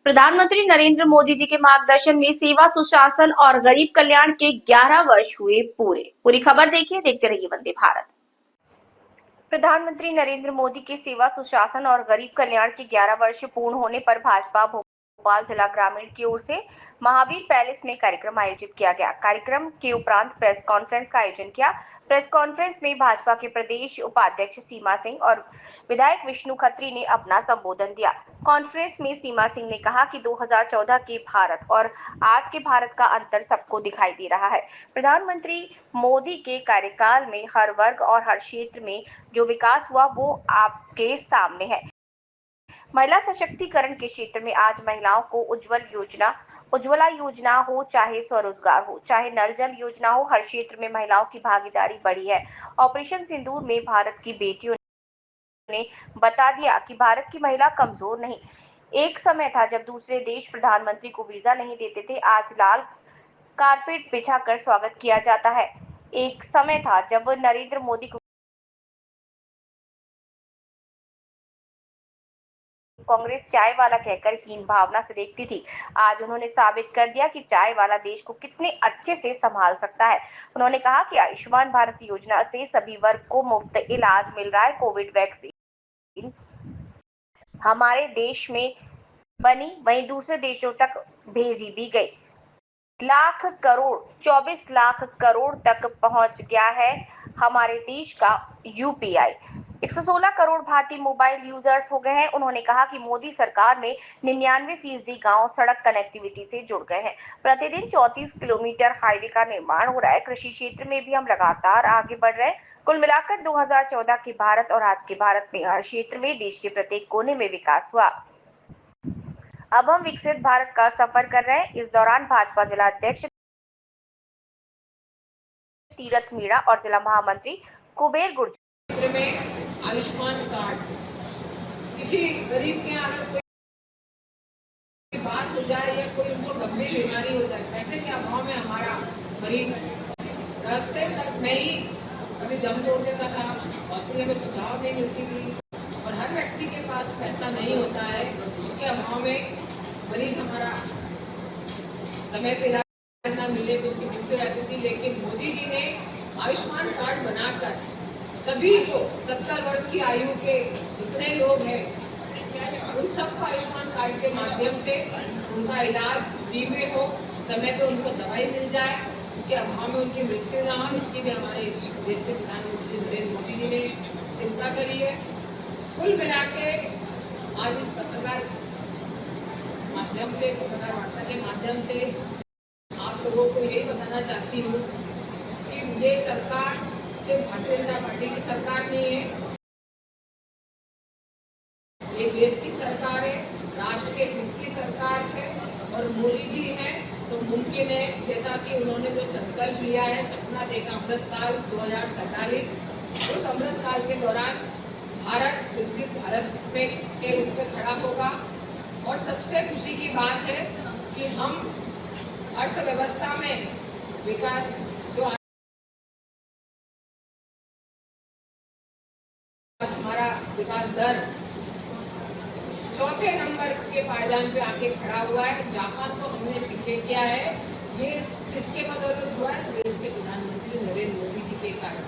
प्रधानमंत्री नरेंद्र मोदी जी के मार्गदर्शन में सेवा सुशासन और गरीब कल्याण के 11 वर्ष हुए पूरे। पूरी खबर देखिए, देखते रहिए वंदे भारत। प्रधानमंत्री नरेंद्र मोदी के सेवा सुशासन और गरीब कल्याण के 11 वर्ष पूर्ण होने पर भाजपा भोपाल जिला ग्रामीण की ओर से महावीर पैलेस में कार्यक्रम आयोजित किया गया। कार्यक्रम के उपरांत प्रेस कॉन्फ्रेंस का आयोजन किया। प्रेस कॉन्फ्रेंस में भाजपा के प्रदेश उपाध्यक्ष सीमा सिंह और विधायक विष्णु खत्री ने अपना संबोधन दिया। कॉन्फ्रेंस में सीमा सिंह ने कहा कि 2014 के भारत और आज के भारत का अंतर सबको दिखाई दे रहा है। प्रधानमंत्री मोदी के कार्यकाल में हर वर्ग और हर क्षेत्र में जो विकास हुआ वो आपके सामने है। महिला सशक्तिकरण के क्षेत्र में आज महिलाओं को उज्ज्वला योजना हो, चाहे स्वरोजगार हो, चाहे नल जल योजना हो, हर क्षेत्र में महिलाओं की भागीदारी बढ़ी है। ऑपरेशन सिंदूर में भारत की बेटियों ने बता दिया कि भारत की महिला कमजोर नहीं। एक समय था जब दूसरे देश प्रधानमंत्री को वीजा नहीं देते थे, आज लाल कारपेट बिछाकर स्वागत किया जाता है। एक समय था जब नरेंद्र मोदी को कांग्रेस चाय वाला कहकर हीन भावना से देखती थी। आज उन्होंने साबित कर दिया कि चाय वाला देश को कितने अच्छे से संभाल सकता है। उन्होंने कहा कि आयुष्मान भारत योजना से सभी वर्ग को मुफ्त इलाज मिल रहा है। कोविड वैक्सीन हमारे देश में बनी, वहीं दूसरे देशों तक भेजी भी गई। 24 लाख करोड़ तक पहुंच गया है हमारे देश का यूपीआई। 116 करोड़ भारतीय मोबाइल यूजर्स हो गए हैं। उन्होंने कहा कि मोदी सरकार में 99% गांव सड़क कनेक्टिविटी से जुड़ गए हैं। प्रतिदिन 34 किलोमीटर हाईवे का निर्माण हो रहा है। कृषि क्षेत्र में भी हम लगातार आगे बढ़ रहे हैं। कुल मिलाकर 2014 के भारत और आज के भारत में हर क्षेत्र में देश के प्रत्येक कोने में विकास हुआ। अब हम विकसित भारत का सफर कर रहे हैं। इस दौरान भाजपा जिला अध्यक्ष तीरथ मीणा और जिला महामंत्री कुबेर गुर्जर में आयुष्मान कार्ड, किसी गरीब के अगर कोई बात हो जाए या कोई उनको गंभीर बीमारी हो जाए, पैसे के अभाव में हमारा गरीब रास्ते तक में ही कभी दम तोड़ देता था, हॉस्पिटल में सुविधाएं नहीं मिलती थी और हर व्यक्ति के पास पैसा नहीं होता है। उसके अभाव में मरीज हमारा समय पे इलाज न मिले तो उसकी मृत्यु रहती थी। लेकिन मोदी जी ने आयुष्मान कार्ड बनाकर सभी को 70 वर्ष की आयु के जितने लोग हैं उन सबको आयुष्मान कार्ड के माध्यम से उनका इलाज फ्री में हो, समय पे उनको दवाई मिल जाए, उसके अभाव में उनकी मृत्यु न हो। इसकी भी हमारे देश के प्रधानमंत्री नरेंद्र मोदी जी ने चिंता करी है। कुल मिला के आज इस पत्रकार वार्ता के माध्यम से आप लोगों को यही बताना चाहती हूँ कि ये सरकार सिर्फ भारतीय जनता पार्टी की सरकार नहीं है, ये देश की सरकार है, राष्ट्र के हित की सरकार है और मोदी जी हैं तो मुमकिन है, जैसा कि उन्होंने जो संकल्प लिया है, सपना देखा अमृतकाल 2047, उस अमृतकाल के दौरान भारत विकसित भारत में के रूप में खड़ा होगा। और सबसे खुशी की बात है कि हम अर्थव्यवस्था में विकास जो हमारा विकास दर चौथे नंबर के पायदान पे आके खड़ा हुआ है। जापान को हमने पीछे किया है। ये किसके बदौलत हुआ है? देश के प्रधानमंत्री नरेंद्र मोदी जी के कारण।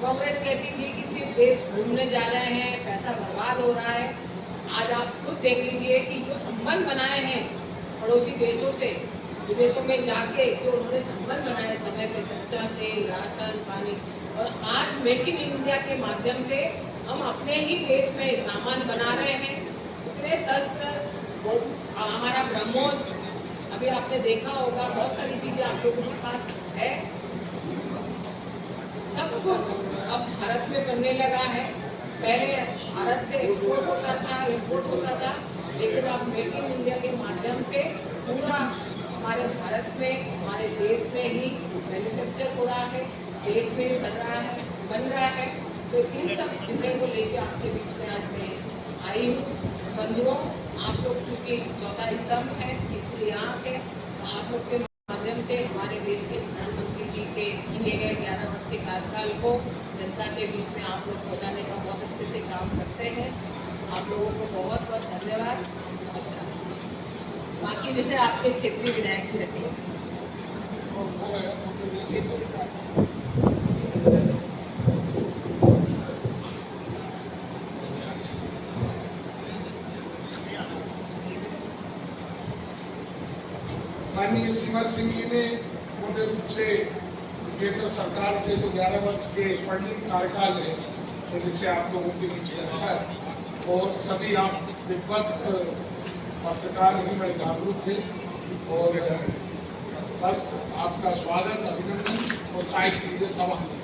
कांग्रेस कहती थी कि सिर्फ देश घूमने जा रहे हैं, पैसा बर्बाद हो रहा है। आज आप खुद देख लीजिए कि जो संबंध बनाए हैं पड़ोसी देशों से, विदेशों में जाके जो उन्होंने संबंध बनाए समय पे, कच्चा तेल, राशन, पानी, और आज मेक इन इंडिया के माध्यम से हम अपने ही देश में सामान बना रहे हैं। इतने शस्त्र, हमारा ब्रह्मोस, अभी आपने देखा होगा बहुत सारी चीजें आप लोगों के पास है। सब कुछ अब भारत में बनने लगा है। पहले भारत से एक्सपोर्ट होता था, इम्पोर्ट होता था, लेकिन अब मेक इन इंडिया के माध्यम से पूरा हमारे भारत में, हमारे देश में ही मैन्युफैक्चर हो रहा है, देश में ही बन रहा है। तो इन सब विषय को लेकर आपके बीच में आज मैं आई हूँ। बंधुओं, आप लोग चूँकि चौथा स्तंभ है, तीसरी आँख है, आप लोग के माध्यम से हमारे देश के प्रधानमंत्री जी के किए गए 11 वर्ष के कार्यकाल को जनता के बीच में आप लोग पहुँचाने का बहुत अच्छे से काम करते हैं। आप लोगों को बहुत बहुत धन्यवाद। नमस्कार। बाकी जैसे आपके क्षेत्रीय विधायक भी रहते हैं। माननीय सीमा सिंह जी ने पूर्ण रूप से केंद्र सरकार के जो 11 वर्ष के स्वर्णिम कार्यकाल है जिसे आप लोगों के बीच में रखा है और सभी आप विद्वत पत्रकार भी बड़े जागरूक थे और बस आपका स्वागत अभिनंदन और चाय के लिए सवाल।